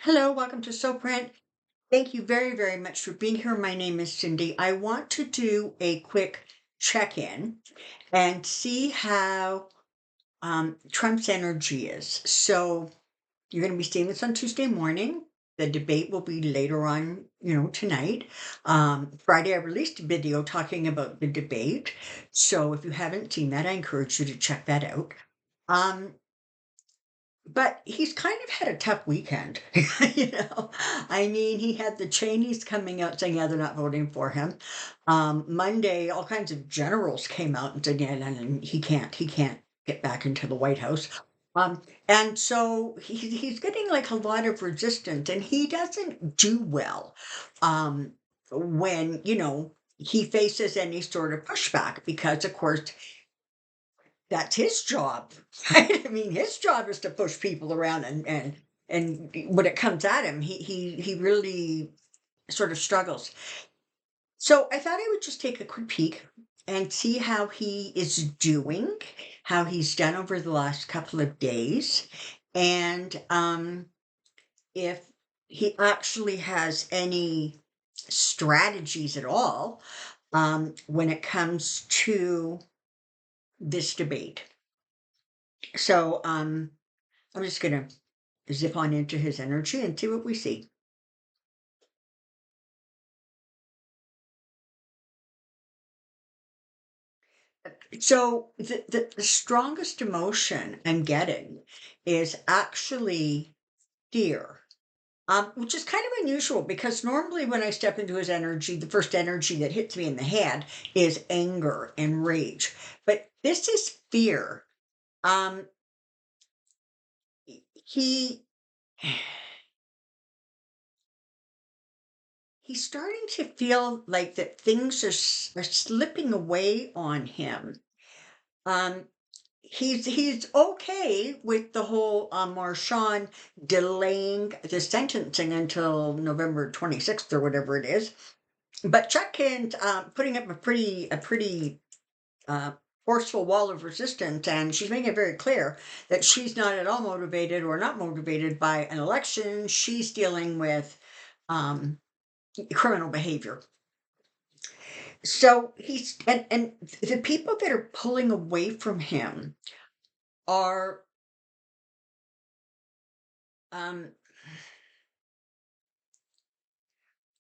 Hello, welcome to Soulprint. Thank you very, very much for being here. My name is Cindy. I want to do a quick check-in and see how Trump's energy is. So you're going to be seeing this on Tuesday morning. The debate will be later on, tonight. Friday, I released a video talking about the debate. So if you haven't seen that, I encourage you to check that out. Um, but he's kind of had a tough weekend, I mean, he had the Cheneys coming out saying, yeah, they're not voting for him. Monday, all kinds of generals came out and said, yeah, and he can't get back into the White House. And so he's getting like a lot of resistance, and he doesn't do well when, he faces any sort of pushback because, of course, that's his job, right? I mean, his job is to push people around, and when it comes at him, he really sort of struggles. So I thought I would just take a quick peek and see how he is doing, how he's done over the last couple of days, and if he actually has any strategies at all when it comes to this debate. So I'm just gonna zip on into his energy and see what we see. So the strongest emotion I'm getting is actually fear. Which is kind of unusual because normally when I step into his energy, the first energy that hits me in the head is anger and rage. But this is fear. Um, he he's starting to feel like that things are slipping away on him. Um, he's okay with the whole Marshawn delaying the sentencing until November 26th or whatever it is. But Chutkin's putting up a pretty uh, forceful wall of resistance, and she's making it very clear that she's not at all motivated or not motivated by an election. She's dealing with um, criminal behavior. So and the people that are pulling away from him are um,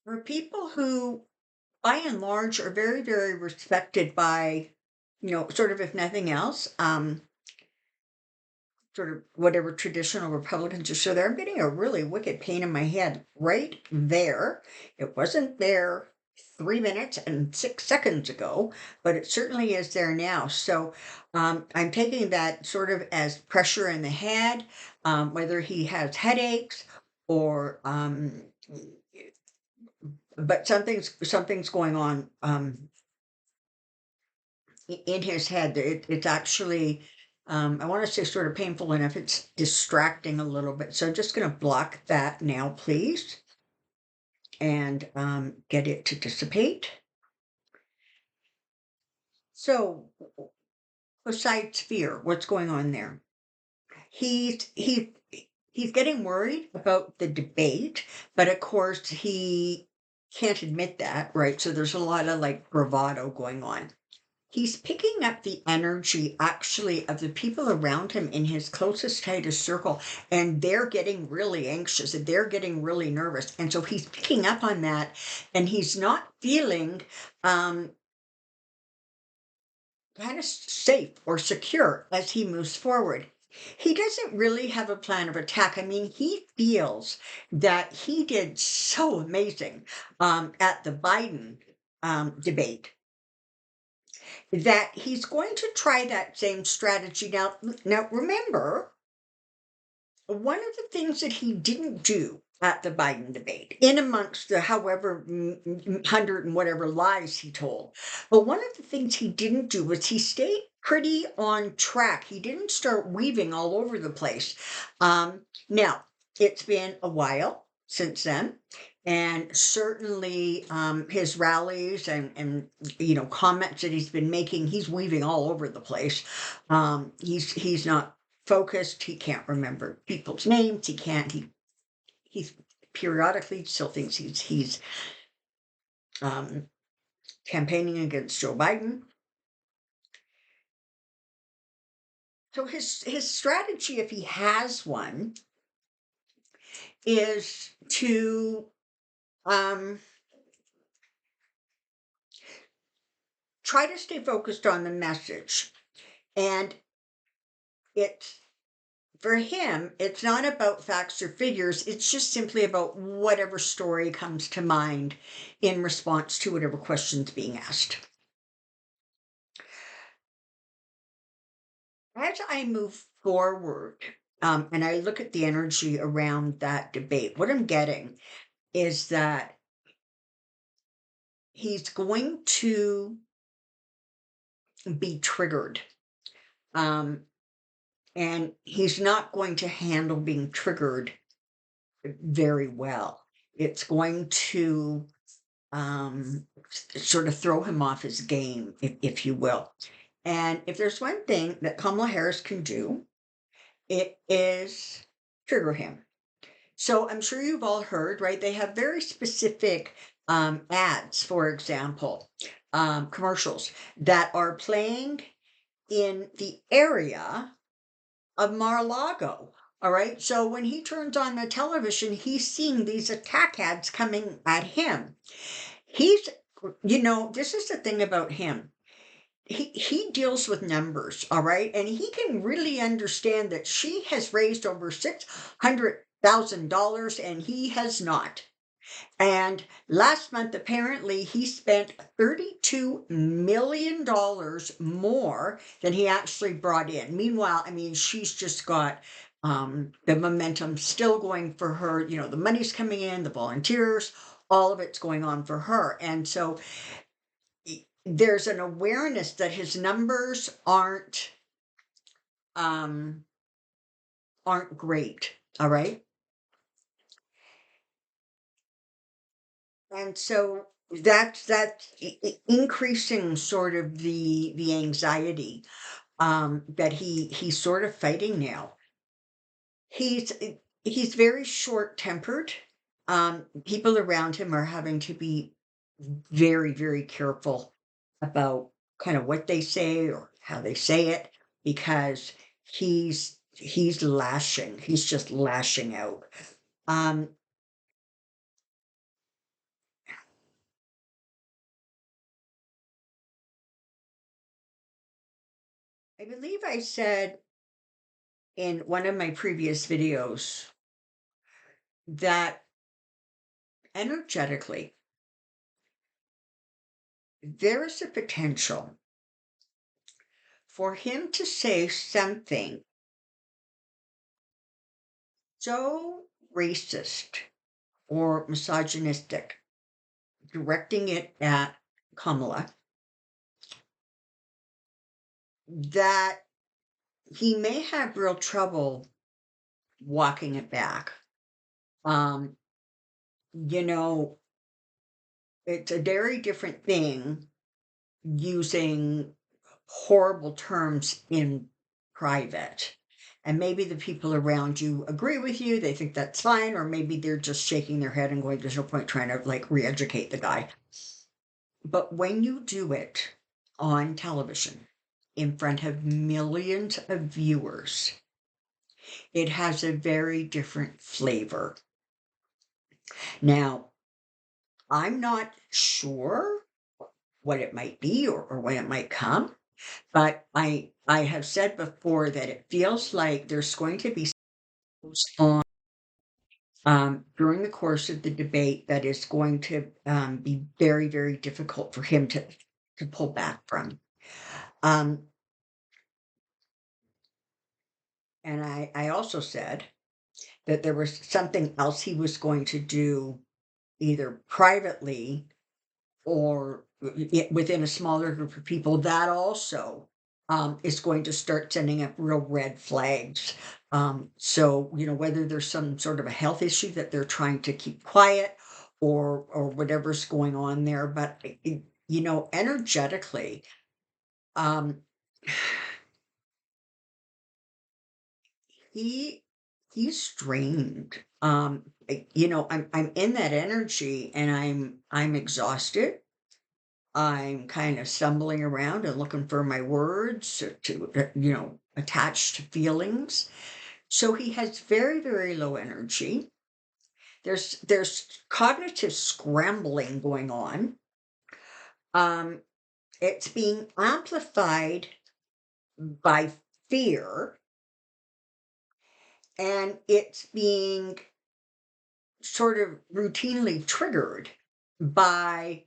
are people who, by and large, are very, very respected by, sort of, if nothing else, sort of whatever traditional Republicans are. So there, I'm getting a really wicked pain in my head right there. It wasn't there 3 minutes and 6 seconds ago, but it certainly is there now. So I'm taking that sort of as pressure in the head, whether he has headaches or but something's going on in his head. It's actually I want to say sort of painful enough. It's distracting a little bit. So I'm just going to block that now, please, and get it to dissipate. So besides fear, what's going on there? He's getting worried about the debate, but of course he can't admit that, right? So there's a lot of like bravado going on. He's picking up the energy actually of the people around him in his closest, tightest circle, and they're getting really anxious and they're getting really nervous. And so he's picking up on that, and he's not feeling um, kind of safe or secure as he moves forward. He doesn't really have a plan of attack. I mean, he feels that he did so amazing at the Biden debate that he's going to try that same strategy now. Remember, one of the things that he didn't do at the Biden debate, in amongst the however hundred and whatever lies he told, but one of the things he didn't do was he stayed pretty on track. He didn't start weaving all over the place. Now, it's been a while since then. And certainly his rallies and comments that he's been making, he's weaving all over the place. He's not focused. He can't remember people's names. He's periodically still thinks he's um, campaigning against Joe Biden. So his strategy, if he has one, is to try to stay focused on the message. And it's for him, it's not about facts or figures. It's just simply about whatever story comes to mind in response to whatever question's being asked. As I move forward, and I look at the energy around that debate, what I'm getting is that he's going to be triggered. And he's not going to handle being triggered very well. It's going to sort of throw him off his game, if you will. And if there's one thing that Kamala Harris can do, it is trigger him. So I'm sure you've all heard, right? They have very specific ads, for example, commercials that are playing in the area of Mar-a-Lago. All right. So when he turns on the television, he's seeing these attack ads coming at him. He's, this is the thing about him. He deals with numbers, all right, and he can really understand that she has raised over $600,000 and he has not. And last month, apparently, he spent $32 million more than he actually brought in. Meanwhile, I mean, she's just got the momentum still going for her. The money's coming in, the volunteers, all of it's going on for her. And so there's an awareness that his numbers aren't great. All right. And so that's increasing sort of the anxiety that he's sort of fighting now. He's he's very short-tempered. People around him are having to be very, very careful about kind of what they say or how they say it because he's lashing. He's just lashing out. Um, I believe I said in one of my previous videos that energetically, there is a potential for him to say something so racist or misogynistic, directing it at Kamala, that he may have real trouble walking it back. Um, you know, it's a very different thing using horrible terms in private. And maybe the people around you agree with you, they think that's fine, or maybe they're just shaking their head and going, there's no point trying to like re educate the guy. But when you do it on television in front of millions of viewers, it has a very different flavor. Now, I'm not sure what it might be or when it might come, but I have said before that it feels like there's going to be on during the course of the debate that is going to be very, very difficult for him to pull back from. Um, and I also said that there was something else he was going to do either privately or within a smaller group of people that also is going to start sending up real red flags. So, whether there's some sort of a health issue that they're trying to keep quiet or whatever's going on there. But, energetically, um, he he's drained. I'm in that energy and I'm exhausted. I'm kind of stumbling around and looking for my words to attach to feelings. So he has very, very low energy. There's cognitive scrambling going on. Um, it's being amplified by fear, and it's being sort of routinely triggered by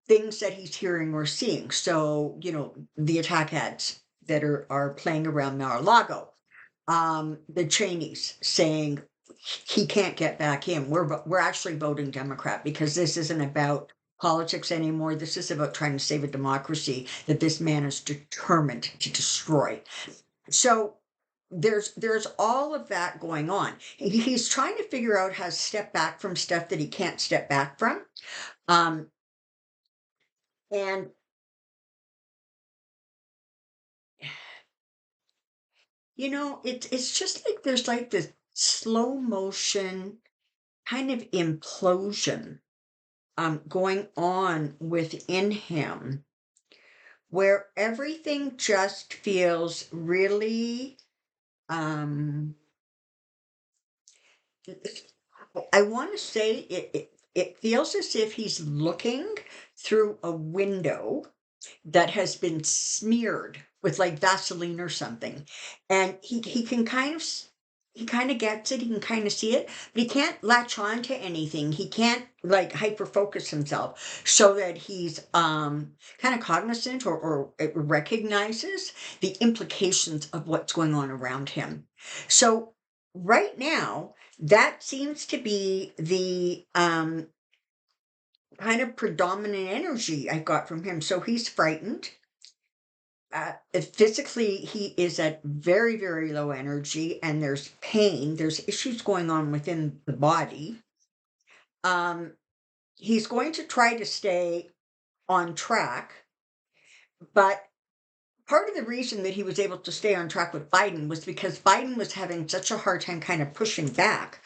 things that he's hearing or seeing. So, the attack ads that are playing around Mar-a-Lago, the Cheneys saying he can't get back in. We're actually voting Democrat because this isn't about politics anymore. This is about trying to save a democracy that this man is determined to destroy. So there's all of that going on. He's trying to figure out how to step back from stuff that he can't step back from. Um, and it's just like there's like this slow motion kind of implosion going on within him where everything just feels really um I want to say it feels as if he's looking through a window that has been smeared with like Vaseline or something. And he kind of gets it, he can kind of see it, but he can't latch on to anything. He can't like hyper focus himself so that he's kind of cognizant or recognizes the implications of what's going on around him. So right now, that seems to be the kind of predominant energy I got from him. So he's frightened. Physically, he is at very, very low energy, and there's pain. There's issues going on within the body. Um, he's going to try to stay on track, but part of the reason that he was able to stay on track with Biden was because Biden was having such a hard time kind of pushing back.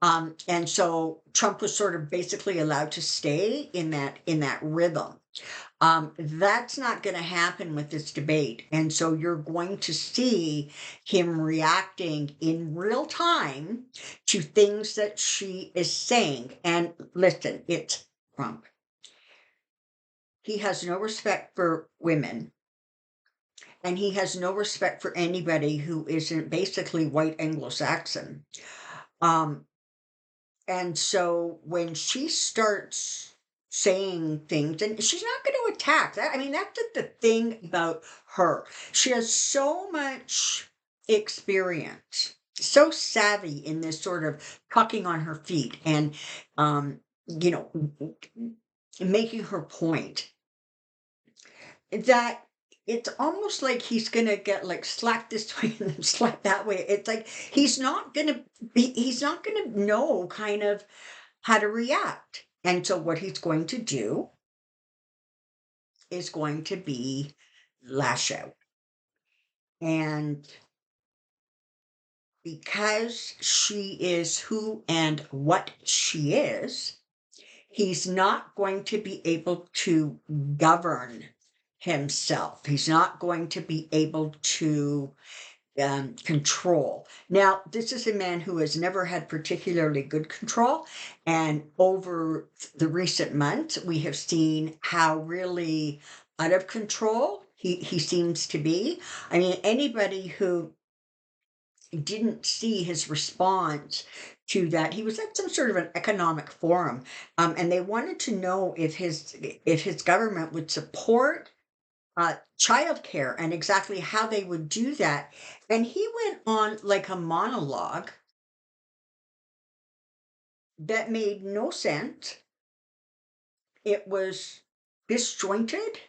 And so Trump was sort of basically allowed to stay in that rhythm. That's not going to happen with this debate. And so you're going to see him reacting in real time to things that she is saying. And listen, it's Trump. He has no respect for women, and he has no respect for anybody who isn't basically white Anglo-Saxon. Um, And so when she starts saying things, and she's not going to attack that. I mean, that's the thing about her. She has so much experience, so savvy in this sort of tucking on her feet and, you know, making her point that it's almost like he's gonna get like slapped this way and then slapped that way. It's like he's not gonna know kind of how to react. And so what he's going to do is going to be lash out. And because she is who and what she is, he's not going to be able to govern himself. He's not going to be able to control. Now, this is a man who has never had particularly good control. And over the recent months, we have seen how really out of control he seems to be. I mean, anybody who didn't see his response to that, he was at some sort of an economic forum, and they wanted to know if his government would support childcare and exactly how they would do that. And he went on like a monologue that made no sense. It was disjointed.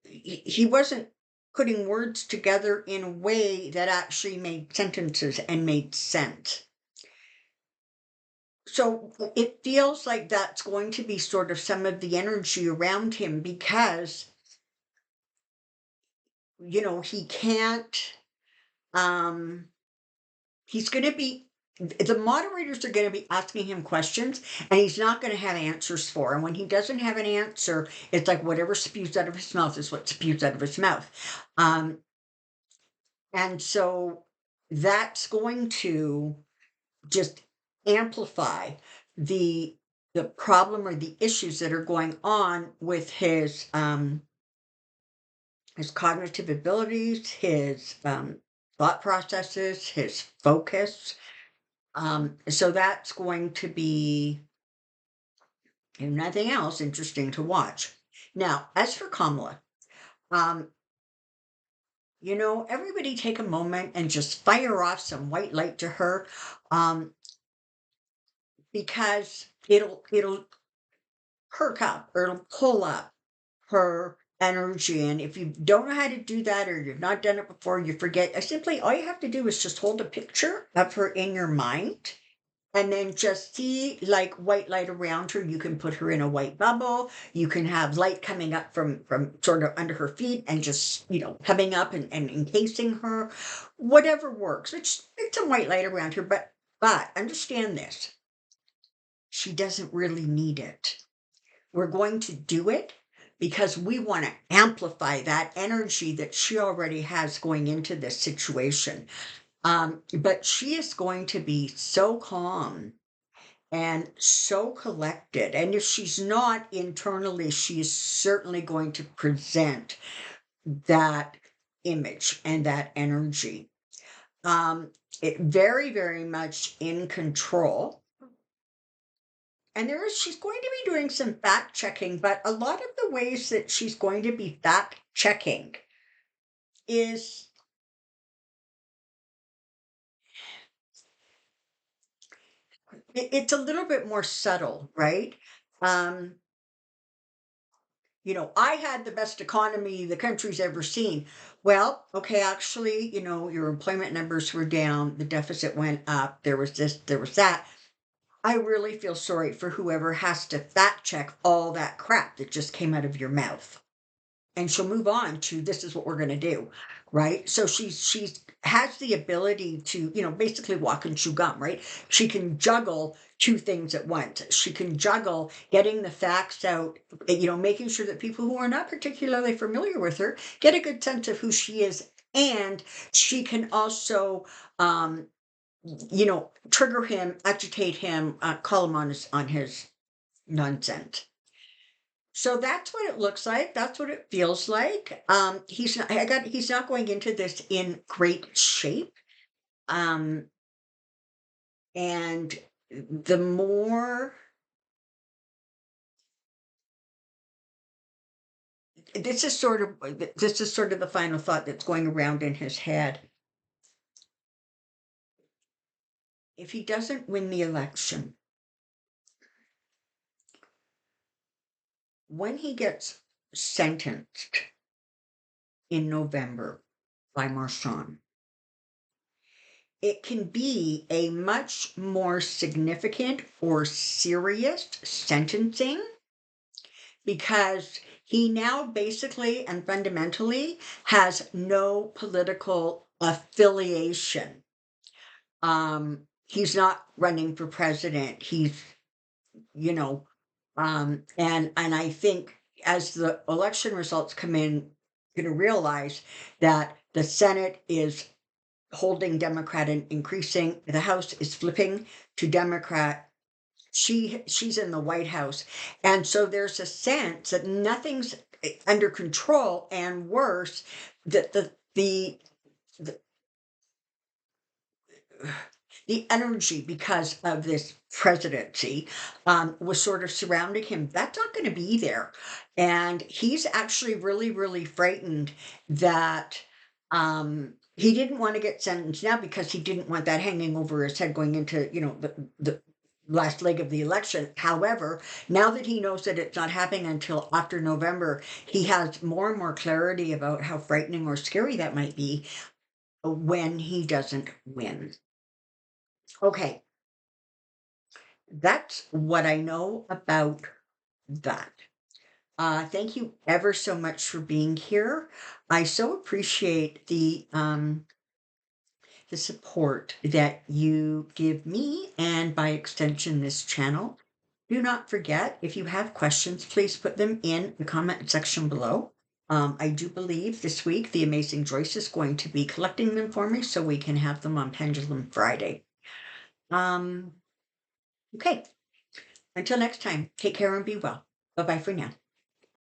He wasn't putting words together in a way that actually made sentences and made sense. So it feels like that's going to be sort of some of the energy around him because, he can't He's going to be, the moderators are going to be asking him questions and he's not going to have answers for. And when he doesn't have an answer, it's like whatever spews out of his mouth is what spews out of his mouth. And so that's going to just amplify the problem or the issues that are going on with his cognitive abilities, his thought processes, his focus. So that's going to be, if nothing else, interesting to watch. Now, as for Kamala, um, everybody take a moment and just fire off some white light to her, because it'll perk up or it'll pull up her energy. And if you don't know how to do that or you've not done it before, you forget. Simply, all you have to do is just hold a picture of her in your mind and then just see like white light around her. You can put her in a white bubble. You can have light coming up from sort of under her feet and just, coming up and encasing her. Whatever works. It's some white light around her, but understand this. She doesn't really need it. We're going to do it because we want to amplify that energy that she already has going into this situation. But she is going to be so calm and so collected. And if she's not internally, she is certainly going to present that image and that energy. It very, very much in control. And she's going to be doing some fact checking, but a lot of the ways that she's going to be fact checking is it's a little bit more subtle, right? Um, I had the best economy the country's ever seen. Well, okay, actually, your employment numbers were down, the deficit went up, there was this, there was that. I really feel sorry for whoever has to fact check all that crap that just came out of your mouth. And she'll move on to this is what we're going to do, right? So she's has the ability to basically walk and chew gum, right? She can juggle two things at once. She can juggle getting the facts out, making sure that people who are not particularly familiar with her get a good sense of who she is, and she can also trigger him, agitate him, call him on his nonsense. So that's what it looks like. That's what it feels like. He's not going into this in great shape. Um, and the more this is sort of the final thought that's going around in his head. If he doesn't win the election, when he gets sentenced in November by Marchand, it can be a much more significant or serious sentencing because he now basically and fundamentally has no political affiliation. He's not running for president. He's, you know, and I think as the election results come in, you're going to realize that the Senate is holding Democrat and increasing. The House is flipping to Democrat. She's in the White House, and so there's a sense that nothing's under control, and worse, that the energy because of this presidency was sort of surrounding him. That's not going to be there, and he's actually really, really frightened that he didn't want to get sentenced now because he didn't want that hanging over his head going into the last leg of the election. However, now that he knows that it's not happening until after November, he has more and more clarity about how frightening or scary that might be when he doesn't win. Okay, that's what I know about that. Thank you ever so much for being here. I so appreciate the the support that you give me and by extension this channel. Do not forget, if you have questions, please put them in the comment section below. I do believe this week the amazing Joyce is going to be collecting them for me so we can have them on Pendulum Friday. Okay, until next time, take care and be well. Bye-bye for now.